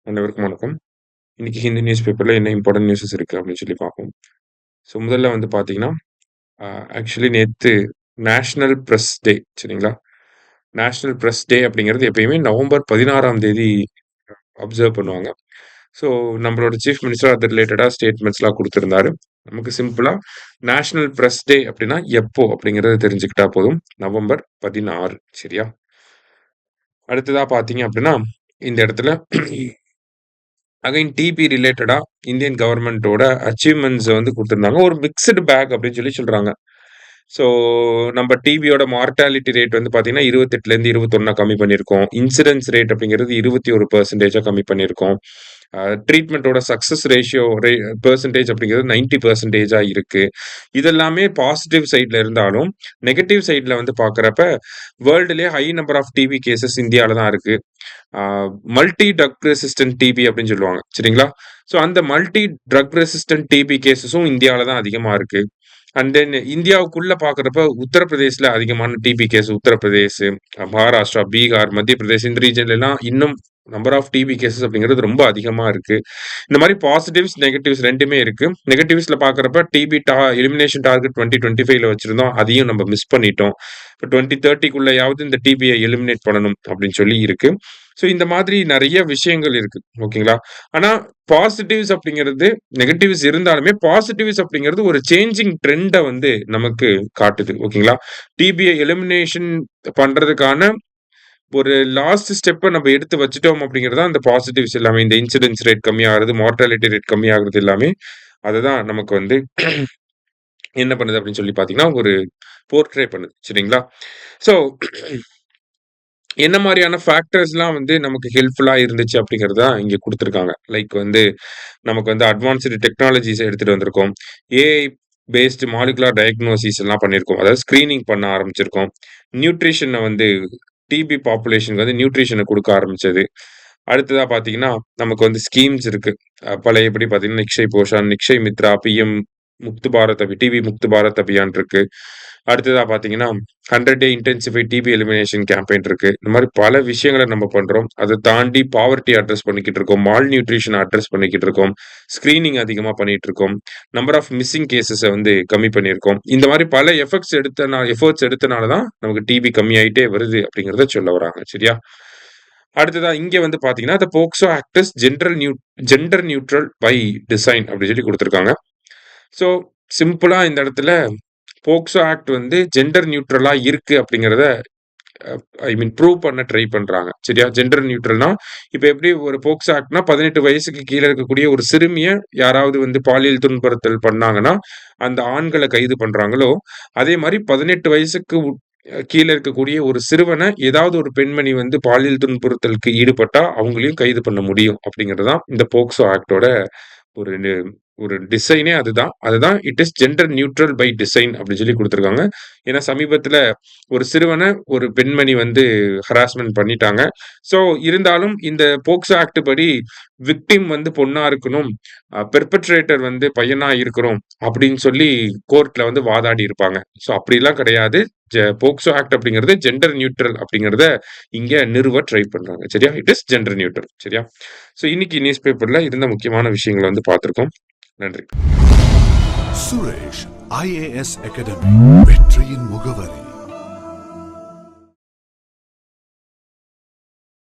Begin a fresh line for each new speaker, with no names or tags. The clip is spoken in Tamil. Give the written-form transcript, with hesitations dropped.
அனைவருக்கும் வணக்கம். இன்னைக்கு ஹிந்து நியூஸ் பேப்பர்ல என்ன இம்பார்ட்டன்ட் நியூஸஸ் இருக்கு அப்படின்னு சொல்லி பார்ப்போம். ஸோ முதல்ல வந்து பார்த்தீங்கன்னா, ஆக்சுவலி நேத்து நேஷனல் பிரஸ் டே சரிங்களா? நேஷனல் பிரஸ் டே அப்படிங்கிறது எப்பயுமே நவம்பர் 16ஆம் தேதி அப்சர்வ் பண்ணுவாங்க. ஸோ நம்மளோட சீஃப் மினிஸ்டர் அது ரிலேட்டடா ஸ்டேட்மெண்ட்ஸ்லாம் குடுத்திருந்தாரு. நமக்கு சிம்பிளா நேஷனல் பிரஸ் டே அப்படின்னா எப்போ அப்படிங்கிறத தெரிஞ்சுக்கிட்டா போதும். நவம்பர் 16 சரியா? அடுத்ததா பார்த்தீங்க அப்படின்னா, இந்த இடத்துல அகைன் டிபி ரிலேட்டடா இந்தியன் கவர்மெண்ட்டோட அச்சீவ்மெண்ட்ஸ வந்து குடுத்திருந்தாங்க. ஒரு மிக்ஸ்டு பேக் அப்படின்னு சொல்லி சொல்றாங்க. ஸோ நம்ம டிபியோட மார்ட்டாலிட்டி ரேட் வந்து பார்த்தீங்கன்னா, 28லேருந்து 21 கம்மி பண்ணியிருக்கோம். இன்சிடென்ஸ் ரேட் அப்படிங்கிறது 21% கம்மி பண்ணியிருக்கோம். ட்ரீட்மெண்ட்டோட சக்சஸ் ரேஷியோ பெர்சன்டேஜ் அப்படிங்கிறது 90%ஆ இருக்கு. இதெல்லாமே பாசிட்டிவ் சைட்ல இருந்தாலும், நெகட்டிவ் சைட்ல வந்து பார்க்குறப்ப, வேர்ல்டுலயே high number of TB cases இந்தியால தான் இருக்கு. மல்டி ட்ரக் ரெசிஸ்டன்ட் டிபி அப்படின்னு சொல்லுவாங்க. சரிங்களா? ஸோ அந்த மல்டி ட்ரக் ரெசிஸ்டன்ட் டிபி கேஸஸும் இந்தியால தான் அதிகமா இருக்கு. அண்ட் தென் இந்தியாவுக்குள்ள பார்க்குறப்ப உத்தரப்பிரதேஷ்ல அதிகமான டிபி கேஸ் உத்தரப்பிரதேஷ், மகாராஷ்டிரா, பீகார், மத்திய பிரதேஷ் இந்த ரீஜன்லலாம் இன்னும் நம்பர் ஆஃப் டிபி கேஸஸ் அப்படிங்கிறது ரொம்ப அதிகமா இருக்கு. இந்த மாரி பாசிட்டிவ்ஸ், நெகட்டிவ்ஸ் 2மே இருக்கு. நெகட்டிவ்ஸ்ல பார்க்குறப்ப டிபி எலிமினேஷன் டார்கெட் 2025ல வச்சிருந்தோம். அதையும் நம்ம மிஸ் பண்ணிட்டோம். இப்ப 2030க்குள்ளயாவது இந்த டிபிய எலிமினேட் பண்ணணும் அப்படின்னு சொல்லி இருக்கு. ஸோ இந்த மாதிரி நெறைய விஷயங்கள் இருக்கு. ஓகேங்களா? ஆனா பாசிட்டிவ்ஸ் அப்படிங்கிறது நெகட்டிவ்ஸ் இருந்தாலுமே, பாசிட்டிவ்ஸ் அப்படிங்கிறது ஒரு சேஞ்சிங் ட்ரெண்ட வந்து நமக்கு காட்டுது. ஓகேங்களா? டிபிய எலிமினேஷன் பண்றதுக்கான ஒரு லாஸ்ட் ஸ்டெப்ப நம்ம எடுத்து வச்சுட்டோம் அப்படிங்கிறது தான் அந்த பாசிட்டிவ்ஸ் எல்லாமே. இந்த இன்சிடென்ஸ் ரேட் கம்மியாகுறது, மார்ட்டாலிட்டி ரேட் கம்மியாகுறது எல்லாமே, அததான் நமக்கு வந்து என்ன பண்ணுது அப்படின்னு சொல்லி பார்த்தீங்கன்னா, ஒரு போர்ட்ரே பண்ணுது. சரிங்களா? ஸோ என்ன மாரியான ஃபேக்டர்ஸ்லாம் வந்து நமக்கு ஹெல்ப்ஃபுல்லா இருந்துச்சு அப்படிங்கிறது தான் இங்க குடுத்துருக்காங்க. லைக் வந்து நமக்கு வந்து அட்வான்ஸ்டு டெக்னாலஜிஸ் எடுத்துட்டு வந்திருக்கோம். ஏஐ பேஸ்டு மாலிகுலர் டயக்னோசிஸ் எல்லாம் பண்ணியிருக்கோம். அதாவது ஸ்கிரீனிங் பண்ண ஆரம்பிச்சிருக்கோம். நியூட்ரிஷன வந்து டிபி பாப்புலேஷனுக்கு வந்து நியூட்ரிஷன குடுக்க ஆரம்பிச்சது. அடுத்ததா பார்த்தீங்கன்னா, நமக்கு வந்து ஸ்கீம்ஸ் இருக்கு. பழையபடி பார்த்தீங்கன்னா, நிக்ஷய் போஷான், நிக்ஷய் மித்ரா, பிஎம் முக்த் பாரத் டிபி முக்த் பாரத் அபியான் இருக்கு. அடுத்ததா பார்த்தீங்கன்னா, 100 டே இன்டென்சிஃபைட் டிபி எலிமினேஷன் கேம்பெயின் இருக்கு. இந்த மாரி பல விஷயங்கள நம்ம பண்றோம். அத தாண்டி பாவர்ட்டி அட்ரஸ் பண்ணிக்கிட்டு இருக்கோம். மால் நியூட்ரிஷன அட்ரஸ் பண்ணிக்கிட்டு இருக்கோம். ஸ்கிரீனிங் அதிகமா பண்ணிட்டு இருக்கோம். நம்பர் ஆஃப் மிஸ்ஸிங் கேஸஸ வந்து கம்மி பண்ணியிருக்கோம். இந்த மாரி பல எஃபோர்ட்ஸ் எடுத்தனால தான் நமக்கு டிபி கம்மியாயிட்டே வருது அப்படிங்கிறத சொல்ல வராங்க. சரியா? அடுத்ததா இங்க வந்து பார்த்தீங்கன்னா, "the POCSO act is gender neutral by design" அப்படி சொல்லி குடுத்துருக்காங்க. ஸோ சிம்பிளா இந்த இடத்துல போக்சோ ஆக்ட் வந்து ஜெண்டர் நியூட்ரலா இருக்கு அப்படிங்கிறத ஐ மீன் ப்ரூவ் பண்ண ட்ரை பண்றாங்க. சரியா? ஜெண்டர் நியூட்ரல்னா, இப்ப எப்படி ஒரு போக்சோ ஆக்ட்னா 18 வயசுக்கு கீழ இருக்கக்கூடிய ஒரு சிறுமிய யாராவது வந்து பாலியல் துன்புறுத்தல் பண்ணாங்கன்னா, அந்த ஆண்கள கைது பண்றாங்களோ, அதே மாரி 18 வயசுக்கு கீழ இருக்கக்கூடிய ஒரு சிறுவன ஏதாவது ஒரு பெண்மணி வந்து பாலியல் துன்புறுத்தலுக்கு ஈடுபட்டா, அவங்களையும் கைது பண்ண முடியும் அப்படிங்கிறது தான் இந்த போக்சோ ஆக்ட்டோட ஒரு ஒரு டிசைனே அதுதான். அதுதான் it is gender neutral by design அப்படின்னு சொல்லி குடுத்துருக்காங்க. ஏன்னா சமீபத்தில ஒரு சிறுவன ஒரு பெண்மணி வந்து ஹராஸ்மென்ட் பண்ணிட்டாங்க. ஸோ இருந்தாலும் இந்த போக்சோ ஆக்ட் படி விக்டிம் வந்து பொண்ணா இருக்கணும். பெர்பெட்ரேட்டர் வந்து பையனா இருக்கணும் அப்படின்னு சொல்லி கோர்ட்ல வந்து வாதாடி இருப்பாங்க. ஸோ அப்படிலாம் கிடையாது. போக்சோ ஆக்ட் அப்படிங்கிறது ஜெண்டர் நியூட்ரல் அப்படிங்கிறத இங்க நிறுவ ட்ரை பண்றாங்க. சரியா? It is gender neutral. சரியா? ஸோ இன்னைக்கு நியூஸ் பேப்பர்ல இருந்த முக்கியமான விஷயங்கள வந்து பார்த்திருக்கோம். நன்றி.
சுரேஷ் ஐஏஎஸ் அகாடமி வெற்றியின் முகவரி.